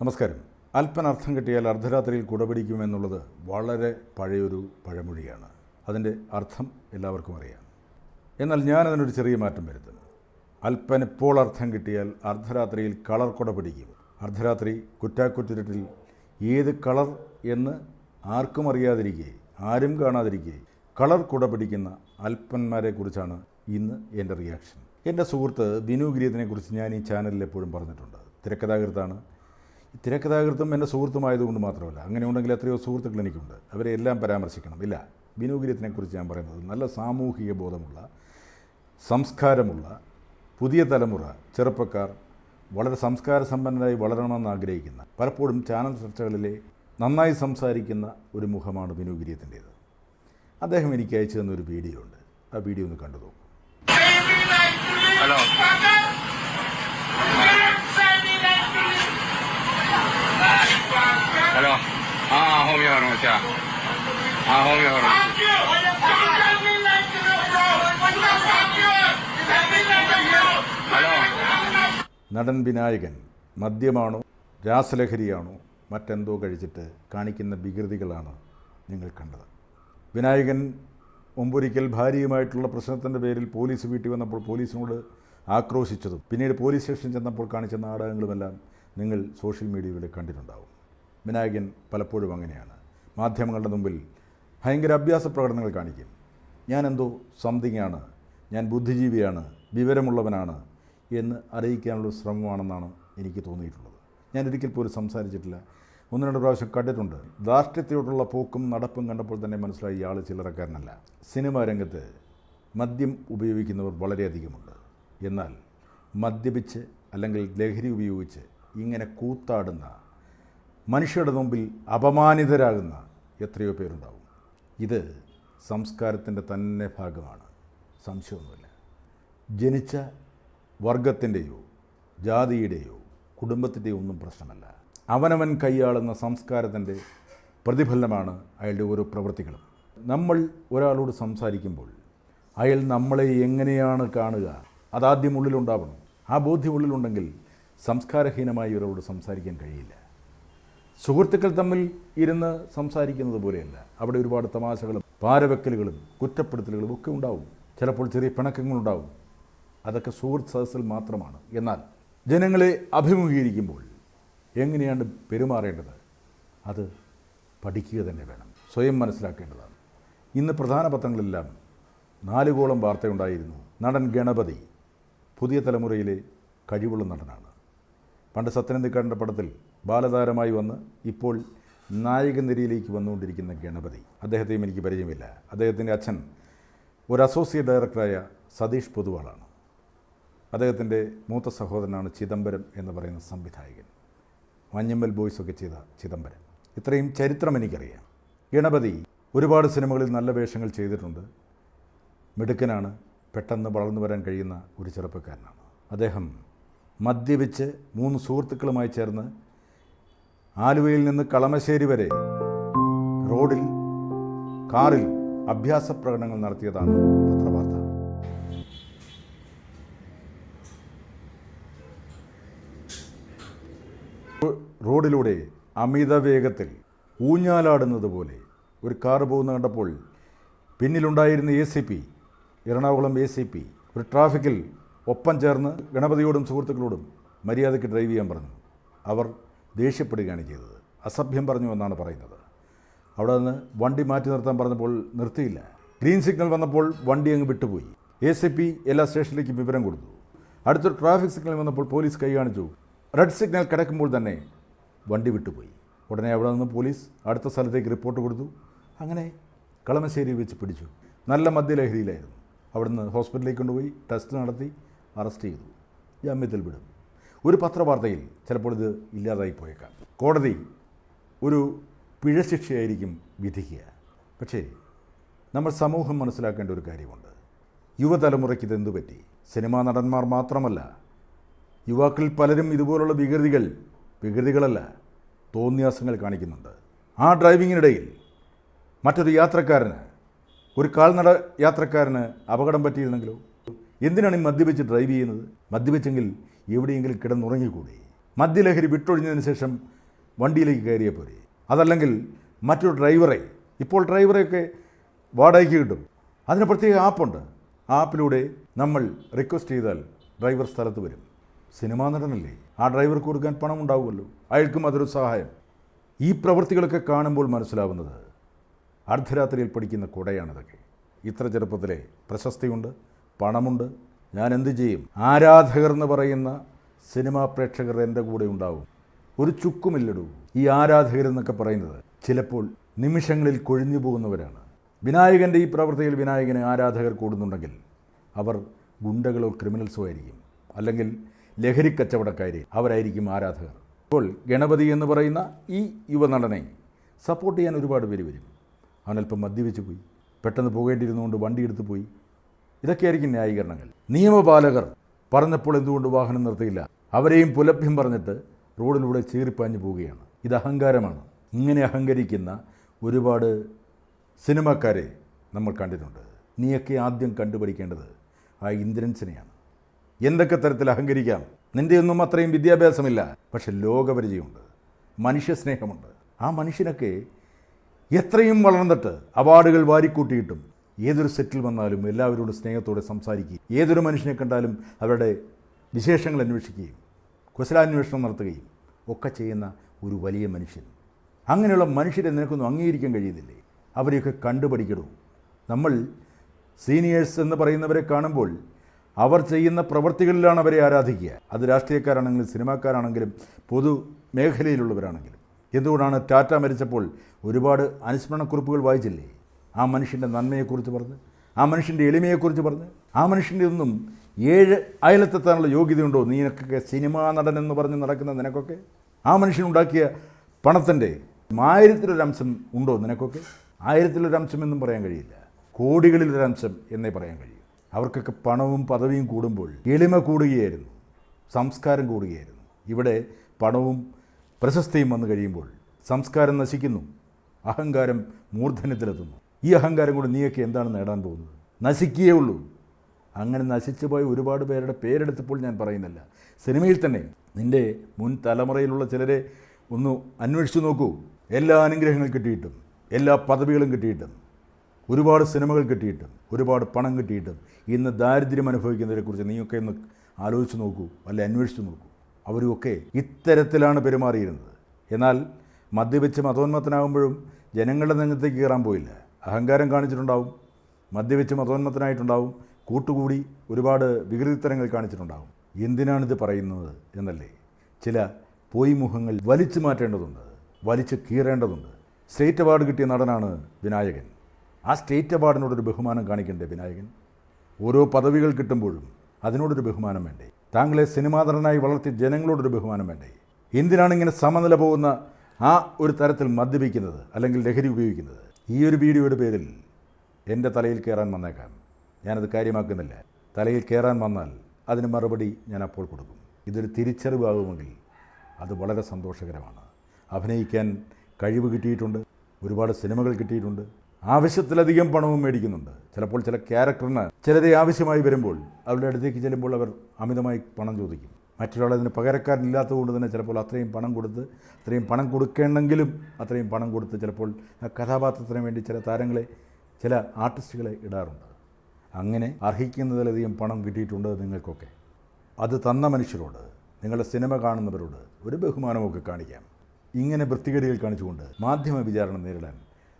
നമസ്കാരം. അല്പനർത്ഥം കിട്ടിയാൽ അർദ്ധരാത്രിയിൽ കുടപിടിക്കുമെന്നുള്ളത് വളരെ പഴയൊരു പഴമൊഴിയാണ്. അതിൻ്റെ അർത്ഥം എല്ലാവർക്കും അറിയാം. എന്നാൽ ഞാനതിനൊരു ചെറിയ മാറ്റം വരുത്തുന്നു. അല്പനിപ്പോൾ അർത്ഥം കിട്ടിയാൽ അർദ്ധരാത്രിയിൽ കളർ കുട പിടിക്കും. അർദ്ധരാത്രി കുറ്റാക്കുറ്റിരട്ടിൽ ഏത് കളർ എന്ന് ആർക്കും അറിയാതിരിക്കെ, ആരും കാണാതിരിക്കെ കളർ കുട പിടിക്കുന്ന അല്പന്മാരെക്കുറിച്ചാണ് ഇന്ന് എൻ്റെ റിയാക്ഷൻ. എൻ്റെ സുഹൃത്ത് ബിനു ഗിരീതിനെക്കുറിച്ച് ഞാൻ ഈ ചാനലിൽ എപ്പോഴും പറഞ്ഞിട്ടുണ്ട്. തിരക്കഥാകൃത്താണ്. തിരക്കഥാകൃത്തും എൻ്റെ സുഹൃത്തുമായതുകൊണ്ട് മാത്രമല്ല, അങ്ങനെ ഉണ്ടെങ്കിൽ എത്രയോ സുഹൃത്തുക്കൾ എനിക്കുണ്ട്. അവരെ എല്ലാം പരാമർശിക്കണം. ഇല്ല, ബിനു ഗിരീതിനെക്കുറിച്ച് ഞാൻ പറയുന്നത് നല്ല സാമൂഹിക ബോധമുള്ള, സംസ്കാരമുള്ള പുതിയ തലമുറ ചെറുപ്പക്കാർ വളരെ സംസ്കാര സമ്പന്നരായി വളരണമെന്ന് ആഗ്രഹിക്കുന്ന, പലപ്പോഴും ചാനൽ ചർച്ചകളിലെ നന്നായി സംസാരിക്കുന്ന ഒരു മുഖമാണ് ബിനു ഗിരീതിൻ്റേത്. അദ്ദേഹം എനിക്ക് അയച്ചു തന്നൊരു വീഡിയോ ഉണ്ട്. ആ വീഡിയോ ഒന്ന് കണ്ടു നോക്കൂ. Hello, hello. ഹോം യോറോ ചാ ഹോം യോറോ. ഹലോ. നടൻ വിനായകൻ മദ്യമാണോ രാസലഹരിയാണോ മറ്റെന്തോ കഴിച്ചിട്ട് കാണിക്കുന്ന വികൃതികളാണ് നിങ്ങൾ കണ്ടത്. വിനായകൻ മുമ്പൊരിക്കൽ ഭാര്യയുമായിട്ടുള്ള പ്രശ്നത്തിൻ്റെ പേരിൽ പോലീസ് വീട്ടിൽ വന്നപ്പോൾ പോലീസിനോട് ആക്രോശിച്ചതും പിന്നീട് പോലീസ് സ്റ്റേഷൻ ചെന്നപ്പോൾ കാണിച്ച നാടകങ്ങളുമെല്ലാം നിങ്ങൾ സോഷ്യൽ മീഡിയയിൽ കണ്ടിട്ടുണ്ടാവും. വിനായകൻ പലപ്പോഴും അങ്ങനെയാണ്. മാധ്യമങ്ങളുടെ മുമ്പിൽ ഭയങ്കര അഭ്യാസ പ്രകടനങ്ങൾ കാണിക്കും. ഞാനെന്തോ സംതിങ്ങാണ്, ഞാൻ ബുദ്ധിജീവിയാണ്, വിവരമുള്ളവനാണ് എന്ന് അറിയിക്കാനുള്ള ശ്രമമാണെന്നാണ് എനിക്ക് തോന്നിയിട്ടുള്ളത്. ഞാൻ ഒരിക്കൽ പോലും സംസാരിച്ചിട്ടില്ല. ഒന്ന് രണ്ട് പ്രാവശ്യം കണ്ടിട്ടുണ്ട്. ധാർഷ്ട്യത്തോടുള്ള പോക്കും നടപ്പും കണ്ടപ്പോൾ തന്നെ മനസ്സിലായി ഇയാൾ ചില്ലറക്കാരനല്ല. സിനിമാ രംഗത്ത് മദ്യം ഉപയോഗിക്കുന്നവർ വളരെയധികമുണ്ട്. എന്നാൽ മദ്യപിച്ച് അല്ലെങ്കിൽ ലഹരി ഉപയോഗിച്ച് ഇങ്ങനെ കൂത്താടുന്ന, മനുഷ്യരുടെ മുമ്പിൽ അപമാനിതരാകുന്ന എത്രയോ പേരുണ്ടാവും. ഇത് സംസ്കാരത്തിൻ്റെ തന്നെ ഭാഗമാണ്, സംശയമൊന്നുമില്ല. ജനിച്ച വർഗത്തിൻ്റെയോ ജാതിയുടെയോ കുടുംബത്തിൻ്റെയോ ഒന്നും പ്രശ്നമല്ല. അവനവൻ കൈയാളുന്ന സംസ്കാരത്തിൻ്റെ പ്രതിഫലനമാണ് അയാളുടെ ഓരോ പ്രവൃത്തികളും. നമ്മൾ ഒരാളോട് സംസാരിക്കുമ്പോൾ അയാൾ നമ്മളെ എങ്ങനെയാണ് കാണുക, അതാദ്യം ഉള്ളിലുണ്ടാവണം. ആ ബോധ്യം ഉള്ളിലുണ്ടെങ്കിൽ സംസ്കാരഹീനമായി ഒരാളോട് സംസാരിക്കാൻ കഴിയില്ല. സുഹൃത്തുക്കൾ തമ്മിൽ ഇരുന്ന് സംസാരിക്കുന്നത് പോലെയല്ല. അവിടെ ഒരുപാട് തമാശകളും പാരവെക്കലുകളും കുറ്റപ്പെടുത്തലുകളും ഒക്കെ ഉണ്ടാവും. ചിലപ്പോൾ ചെറിയ പിണക്കങ്ങളുണ്ടാവും. അതൊക്കെ സുഹൃത്ത് സദസ്സിൽ മാത്രമാണ്. എന്നാൽ ജനങ്ങളെ അഭിമുഖീകരിക്കുമ്പോൾ എങ്ങനെയാണ് പെരുമാറേണ്ടത്, അത് പഠിക്കുക തന്നെ വേണം, സ്വയം മനസ്സിലാക്കേണ്ടതാണ്. ഇന്ന് പ്രധാന പത്രങ്ങളെല്ലാം 4 കോളം വാർത്തയുണ്ടായിരുന്നു. നടൻ ഗണപതി പുതിയ തലമുറയിലെ കഴിവുള്ള നടനാണ്. പണ്ട് സത്യനന്ദിക്കാടിൻ്റെ പടത്തിൽ ബാലതാരമായി വന്ന് ഇപ്പോൾ നായകനിരയിലേക്ക് വന്നുകൊണ്ടിരിക്കുന്ന ഗണപതി. അദ്ദേഹത്തെയും എനിക്ക് പരിചയമില്ല. അദ്ദേഹത്തിൻ്റെ അച്ഛൻ ഒരു അസോസിയേറ്റ് ഡയറക്ടറായ സതീഷ് പൊതുവാളാണ്. അദ്ദേഹത്തിൻ്റെ മൂത്ത സഹോദരനാണ് ചിദംബരം എന്ന് പറയുന്ന സംവിധായകൻ. മഞ്ഞമ്മൽ ബോയ്സൊക്കെ ചെയ്ത ചിദംബരം. ഇത്രയും ചരിത്രം എനിക്കറിയാം. ഗണപതി ഒരുപാട് സിനിമകളിൽ നല്ല വേഷങ്ങൾ ചെയ്തിട്ടുണ്ട്. മിടുക്കനാണ്. പെട്ടെന്ന് വളർന്നു വരാൻ കഴിയുന്ന ഒരു ചെറുപ്പക്കാരനാണ്. അദ്ദേഹം മദ്യപിച്ച് 3 സുഹൃത്തുക്കളുമായി ചേർന്ന് ആലുവയിൽ നിന്ന് കളമശ്ശേരി വരെ റോഡിൽ കാറിൽ അഭ്യാസ പ്രകടനങ്ങൾ നടത്തിയതാണ് പത്രവാർത്ത. റോഡിലൂടെ അമിത വേഗത്തിൽ ഊഞ്ഞാലാടുന്നത് പോലെ ഒരു കാറ് പോകുന്ന കണ്ടപ്പോൾ പിന്നിലുണ്ടായിരുന്ന ACP, എറണാകുളം ACP ഒരു ട്രാഫിക്കിൽ ഒപ്പം ചേർന്ന് ഗണപതിയോടും സുഹൃത്തുക്കളോടും മര്യാദയ്ക്ക് ഡ്രൈവ് ചെയ്യാൻ പറഞ്ഞു. അവർ ദേഷ്യപ്പെടുകയാണ് ചെയ്തത്. അസഭ്യം പറഞ്ഞു എന്നാണ് പറയുന്നത്. അവിടെ നിന്ന് വണ്ടി മാറ്റി നിർത്താൻ പറഞ്ഞപ്പോൾ നിർത്തിയില്ല. ഗ്രീൻ സിഗ്നൽ വന്നപ്പോൾ വണ്ടി അങ്ങ് വിട്ടുപോയി. ACP എല്ലാ സ്റ്റേഷനിലേക്കും വിവരം കൊടുത്തു. അടുത്തൊരു ട്രാഫിക് സിഗ്നൽ വന്നപ്പോൾ പോലീസ് കൈ കാണിച്ചു. റെഡ് സിഗ്നൽ കിടക്കുമ്പോൾ തന്നെ വണ്ടി വിട്ടുപോയി. ഉടനെ അവിടെ നിന്ന് പോലീസ് അടുത്ത സ്ഥലത്തേക്ക് റിപ്പോർട്ട് കൊടുത്തു. അങ്ങനെ കളമശ്ശേരി വെച്ച് പിടിച്ചു. നല്ല മദ്യലഹരിയിലായിരുന്നു. അവിടുന്ന് ഹോസ്പിറ്റലിലേക്ക് കൊണ്ടുപോയി ടെസ്റ്റ് നടത്തി അറസ്റ്റ് ചെയ്തു. ജാമ്യത്തിൽ വിടും. ഒരു പത്രവാർത്തയിൽ ചിലപ്പോൾ ഇത് ഇല്ലാതായി പോയേക്കാം. കോടതി ഒരു പിഴശിക്ഷയായിരിക്കും വിധിക്കുക. പക്ഷേ നമ്മൾ സമൂഹം മനസ്സിലാക്കേണ്ട ഒരു കാര്യമുണ്ട്. യുവതലമുറയ്ക്ക് ഇതെന്തു പറ്റി? സിനിമാ നടന്മാർ മാത്രമല്ല, യുവാക്കളിൽ പലരും ഇതുപോലുള്ള വികൃതികളല്ല, തോന്നിയാസങ്ങൾ കാണിക്കുന്നുണ്ട്. ആ ഡ്രൈവിങ്ങിനിടയിൽ മറ്റൊരു യാത്രക്കാരന്, ഒരു കാൽനട യാത്രക്കാരന് അപകടം പറ്റിയിരുന്നെങ്കിലോ? എന്തിനാണ് ഈ മദ്യപിച്ച് ഡ്രൈവ് ചെയ്യുന്നത്? മദ്യപിച്ചെങ്കിൽ എവിടെയെങ്കിലും കിടന്നുറങ്ങിക്കൂടെ? മദ്യലഹരി വിട്ടൊഴിഞ്ഞതിന് ശേഷം വണ്ടിയിലേക്ക് കയറിയ പോരെ. അതല്ലെങ്കിൽ മറ്റൊരു ഡ്രൈവറെ, ഇപ്പോൾ ഡ്രൈവറെയൊക്കെ വാടകയ്ക്ക് കിട്ടും, അതിന് പ്രത്യേക ആപ്പുണ്ട്. ആ ആപ്പിലൂടെ നമ്മൾ റിക്വസ്റ്റ് ചെയ്താൽ ഡ്രൈവർ സ്ഥലത്ത് വരും. സിനിമാ നടനല്ലേ, ആ ഡ്രൈവർക്ക് കൊടുക്കാൻ പണം ഉണ്ടാവുമല്ലോ, അയാൾക്കും അതൊരു സഹായം. ഈ പ്രവൃത്തികളൊക്കെ കാണുമ്പോൾ മനസ്സിലാവുന്നത് അർദ്ധരാത്രിയിൽ പഠിക്കുന്ന കുടയാണിതൊക്കെ. ഇത്ര ചെറുപ്പത്തിലെ പ്രശസ്തിയുണ്ട്, പണമുണ്ട്, ഞാൻ എന്തു ചെയ്യും? ആരാധകർ എന്ന് പറയുന്ന സിനിമാ പ്രേക്ഷകർ എൻ്റെ കൂടെ ഉണ്ടാവും. ഒരു ചുക്കുമില്ലടൂ. ഈ ആരാധകരെന്നൊക്കെ പറയുന്നത് ചിലപ്പോൾ നിമിഷങ്ങളിൽ കൊഴിഞ്ഞു പോകുന്നവരാണ്. വിനായകൻ്റെ ഈ പ്രവൃത്തിയിൽ വിനായകന് ആരാധകർ കൂടുന്നുണ്ടെങ്കിൽ അവർ ഗുണ്ടകളോ ക്രിമിനൽസോ ആയിരിക്കും, അല്ലെങ്കിൽ ലഹരി കച്ചവടക്കാരെ അവരായിരിക്കും ആരാധകർ. ഇപ്പോൾ ഗണപതി എന്ന് പറയുന്ന ഈ യുവനടനെ സപ്പോർട്ട് ചെയ്യാൻ ഒരുപാട് പേര് വരും. അവനല്പം മദ്യവെച്ച് പോയി, പെട്ടെന്ന് പോകേണ്ടിയിരുന്നുകൊണ്ട് വണ്ടി എടുത്ത് പോയി. ഇതൊക്കെയായിരിക്കും ന്യായീകരണങ്ങൾ. നിയമപാലകർ പറഞ്ഞപ്പോൾ എന്തുകൊണ്ട് വാഹനം നിർത്തിയില്ല? അവരെയും പുലഭ്യം പറഞ്ഞിട്ട് റോഡിലൂടെ ചീറിപ്പാഞ്ഞു പോവുകയാണ്. ഇത് അഹങ്കാരമാണ്. ഇങ്ങനെ അഹങ്കരിക്കുന്ന ഒരുപാട് സിനിമാക്കാരെ നമ്മൾ കണ്ടിട്ടുണ്ട്. നീയൊക്കെ ആദ്യം കണ്ടുപിടിക്കേണ്ടത് ആ ഇന്ദ്രൻസിനെയാണ്. എന്തൊക്കെ തരത്തിൽ അഹങ്കരിക്കാം, നിൻ്റെയൊന്നും അത്രയും വിദ്യാഭ്യാസമില്ല, പക്ഷെ ലോകപരിചയമുണ്ട്, മനുഷ്യസ്നേഹമുണ്ട്. ആ മനുഷ്യനൊക്കെ എത്രയും വളർന്നിട്ട് അവാർഡുകൾ വാരിക്കൂട്ടിയിട്ടും ഏതൊരു സെറ്റിൽ വന്നാലും എല്ലാവരോടും സ്നേഹത്തോടെ സംസാരിക്കുകയും ഏതൊരു മനുഷ്യനെ കണ്ടാലും അവരുടെ വിശേഷങ്ങൾ അന്വേഷിക്കുകയും കുശലാന്വേഷണം നടത്തുകയും ഒക്കെ ചെയ്യുന്ന ഒരു വലിയ മനുഷ്യൻ. അങ്ങനെയുള്ള മനുഷ്യരെ നിനക്കൊന്നും അംഗീകരിക്കാൻ കഴിയുന്നില്ലേ? അവരെയൊക്കെ കണ്ടുപഠിക്കണോ? നമ്മൾ സീനിയേഴ്സ് എന്ന് പറയുന്നവരെ കാണുമ്പോൾ അവർ ചെയ്യുന്ന പ്രവൃത്തികളിലാണ് അവരെ ആരാധിക്കുക. അത് രാഷ്ട്രീയക്കാരാണെങ്കിലും സിനിമാക്കാരാണെങ്കിലും പൊതു മേഖലയിലുള്ളവരാണെങ്കിലും. എന്തുകൊണ്ടാണ് ടാറ്റ മരിച്ചപ്പോൾ ഒരുപാട് അനുസ്മരണക്കുറിപ്പുകൾ വായിച്ചില്ലേ? ആ മനുഷ്യൻ്റെ നന്മയെക്കുറിച്ച് പറഞ്ഞ്, ആ മനുഷ്യൻ്റെ എളിമയെക്കുറിച്ച് പറഞ്ഞ്, ആ മനുഷ്യൻ്റെ ഒന്നും 7 അയലത്തെത്താനുള്ള യോഗ്യതയുണ്ടോ നീനക്കൊക്കെ? സിനിമാ നടൻ എന്ന് പറഞ്ഞ് നടക്കുന്ന നിനക്കൊക്കെ ആ മനുഷ്യനുണ്ടാക്കിയ പണത്തിൻ്റെ 1000-ൽ അംശം ഉണ്ടോ നിനക്കൊക്കെ? 1000-ൽ അംശം എന്നും പറയാൻ കഴിയില്ല, കോടികളിലൊരംശം എന്നേ പറയാൻ കഴിയും. അവർക്കൊക്കെ പണവും പദവിയും കൂടുമ്പോൾ എളിമ കൂടുകയായിരുന്നു, സംസ്കാരം കൂടുകയായിരുന്നു. ഇവിടെ പണവും പ്രശസ്തിയും വന്നു കഴിയുമ്പോൾ സംസ്കാരം നശിക്കുന്നു, അഹങ്കാരം മൂർധന്യത്തിലെത്തുന്നു. ഈ അഹങ്കാരം കൊണ്ട് നീയൊക്കെ എന്താണ് നേടാൻ പോകുന്നത്? നശിക്കുകയേ ഉള്ളൂ. അങ്ങനെ നശിച്ചു പോയ ഒരുപാട് പേരുടെ പേരെടുത്തപ്പോൾ ഞാൻ പറയുന്നില്ല. സിനിമയിൽ തന്നെ നിൻ്റെ മുൻ തലമുറയിലുള്ള ചിലരെ ഒന്ന് അന്വേഷിച്ചു നോക്കൂ. എല്ലാ അനുഗ്രഹങ്ങൾ കിട്ടിയിട്ടും, എല്ലാ പദവികളും കിട്ടിയിട്ടും, ഒരുപാട് സിനിമകൾ കിട്ടിയിട്ടും, ഒരുപാട് പണം കിട്ടിയിട്ടും ഇന്ന് ദാരിദ്ര്യം അനുഭവിക്കുന്നതിനെക്കുറിച്ച് നീയൊക്കെ ഒന്ന് ആലോചിച്ച് നോക്കൂ, അല്ലെ അന്വേഷിച്ച് നോക്കൂ. അവരുമൊക്കെ ഇത്തരത്തിലാണ് പെരുമാറിയിരുന്നത്. എന്നാൽ മദ്യവെച്ച് മതോന്മത്തനാകുമ്പോഴും ജനങ്ങളുടെ നെഞ്ചത്തേക്ക് കയറാൻ പോയില്ല. അഹങ്കാരം കാണിച്ചിട്ടുണ്ടാവും, മദ്യവെച്ച് മതോന്മത്തനായിട്ടുണ്ടാവും, കൂട്ടുകൂടി ഒരുപാട് വികൃതിത്തരങ്ങൾ കാണിച്ചിട്ടുണ്ടാവും. എന്തിനാണിത് പറയുന്നത് എന്നല്ലേ? ചില പൊയ്മുഖങ്ങൾ വലിച്ചു മാറ്റേണ്ടതുണ്ട്, വലിച്ചു കീറേണ്ടതുണ്ട്. സ്റ്റേറ്റ് അവാർഡ് കിട്ടിയ നടനാണ് വിനായകൻ. ആ സ്റ്റേറ്റ് അവാർഡിനോടൊരു ബഹുമാനം കാണിക്കണ്ടേ വിനായകൻ? ഓരോ പദവികൾ കിട്ടുമ്പോഴും അതിനോടൊരു ബഹുമാനം വേണ്ടേ? താങ്കളെ സിനിമാ നടനായി വളർത്തിയ ജനങ്ങളോടൊരു ബഹുമാനം വേണ്ടേ? എന്തിനാണ് ഇങ്ങനെ സമനില പോകുന്ന ആ ഒരു തരത്തിൽ മദ്യപിക്കുന്നത് അല്ലെങ്കിൽ ലഹരി ഉപയോഗിക്കുന്നത്? ഈ ഒരു വീഡിയോയുടെ പേരിൽ എൻ്റെ തലയിൽ കയറാൻ വന്നേക്കാം. ഞാനത് കാര്യമാക്കുന്നില്ല. തലയിൽ കയറാൻ വന്നാൽ അതിന് മറുപടി ഞാൻ അപ്പോൾ കൊടുക്കും. ഇതൊരു തിരിച്ചറിവാകുമെങ്കിൽ അത് വളരെ സന്തോഷകരമാണ്. അഭിനയിക്കാൻ കഴിവ് കിട്ടിയിട്ടുണ്ട്, ഒരുപാട് സിനിമകൾ കിട്ടിയിട്ടുണ്ട്, ആവശ്യത്തിലധികം പണവും മേടിക്കുന്നുണ്ട്. ചിലപ്പോൾ ചില ക്യാരക്ടറിന് ചിലരെ ആവശ്യമായി വരുമ്പോൾ അവരുടെ അടുത്തേക്ക് ചെല്ലുമ്പോൾ അവർ അമിതമായി പണം ചോദിക്കും. മറ്റൊരാളതിന് പകരക്കാരനില്ലാത്തതുകൊണ്ട് തന്നെ ചിലപ്പോൾ അത്രയും പണം കൊടുത്ത്, അത്രയും പണം കൊടുക്കേണ്ടെങ്കിലും അത്രയും പണം കൊടുത്ത് ചിലപ്പോൾ ആ കഥാപാത്രത്തിന് വേണ്ടി ചില താരങ്ങളെ, ചില ആർട്ടിസ്റ്റുകളെ ഇടാറുണ്ട്. അങ്ങനെ അർഹിക്കുന്നതിലധികം പണം കിട്ടിയിട്ടുണ്ട് നിങ്ങൾക്കൊക്കെ. അത് തന്ന മനുഷ്യരോട്, നിങ്ങളുടെ സിനിമ കാണുന്നവരോട് ഒരു ബഹുമാനമൊക്കെ കാണിക്കാം. ഇങ്ങനെ വൃത്തികേടുകൾ കാണിച്ചുകൊണ്ട് മാധ്യമ വിചാരണ നേരിടാൻ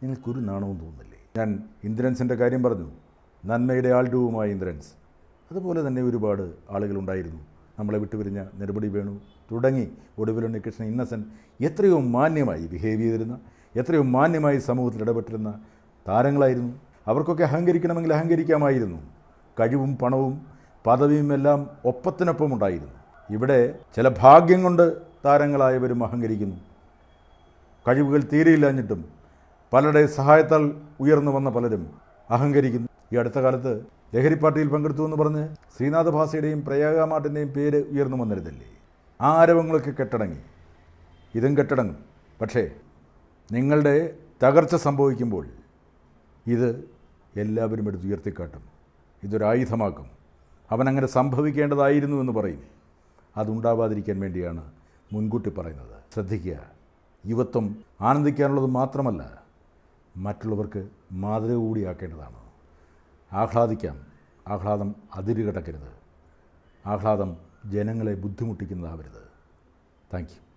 നിങ്ങൾക്കൊരു നാണവും തോന്നുന്നില്ലേ? ഞാൻ ഇന്ദ്രൻസിൻ്റെ കാര്യം പറഞ്ഞു, നന്മയുടെ ആൾരൂപമായ ഇന്ദ്രൻസ്. അതുപോലെ തന്നെ ഒരുപാട് ആളുകളുണ്ടായിരുന്നു. നമ്മളെ വിട്ടുപിരിഞ്ഞ നെടുപടി വേണു തുടങ്ങി ഒടുവിൽ ഉണ്ണികൃഷ്ണൻ, ഇന്നസെൻ്റ്, എത്രയോ മാന്യമായി ബിഹേവ് ചെയ്തിരുന്ന, എത്രയോ മാന്യമായി സമൂഹത്തിൽ ഇടപെട്ടിരുന്ന താരങ്ങളായിരുന്നു. അവർക്കൊക്കെ അഹങ്കരിക്കണമെങ്കിൽ അഹങ്കരിക്കാമായിരുന്നു. കഴിവും പണവും പദവിയും എല്ലാം ഒപ്പത്തിനൊപ്പം ഉണ്ടായിരുന്നു. ഇവിടെ ചില ഭാഗ്യം കൊണ്ട് താരങ്ങളായവരും അഹങ്കരിക്കുന്നു. കഴിവുകൾ തീരെയില്ലാഞ്ഞിട്ടും പലരുടെ സഹായത്താൽ ഉയർന്നു വന്ന പലരും അഹങ്കരിക്കുന്നു. ഈ അടുത്ത കാലത്ത് ലഹരി പാർട്ടിയിൽ പങ്കെടുത്തു എന്ന് പറഞ്ഞ് ശ്രീനാഥ് ഭാസിയുടെയും പ്രയാഗ മാർട്ടിൻ്റെയും പേര് ഉയർന്നു വന്നിരുന്നില്ലേ? ആ ആരവങ്ങളൊക്കെ കെട്ടടങ്ങി, ഇതും കെട്ടടങ്ങും. പക്ഷേ നിങ്ങളുടെ തകർച്ച സംഭവിക്കുമ്പോൾ ഇത് എല്ലാവരും എടുത്ത് ഉയർത്തിക്കാട്ടും, ഇതൊരായുധമാക്കും. അവനങ്ങനെ സംഭവിക്കേണ്ടതായിരുന്നു എന്ന് പറയും. അതുണ്ടാവാതിരിക്കാൻ വേണ്ടിയാണ് മുൻകൂട്ടി പറയുന്നത്. ശ്രദ്ധിക്കുക, യുവത്വം ആനന്ദിക്കാനുള്ളത് മാത്രമല്ല, മറ്റുള്ളവർക്ക് മാതൃക കൂടിയാക്കേണ്ടതാണ്. ആഹ്ലാദിക്കാം, ആഹ്ലാദം അതിരുകടക്കരുത്. ആഹ്ലാദം ജനങ്ങളെ ബുദ്ധിമുട്ടിക്കുന്നതാവരുത്. Thank you.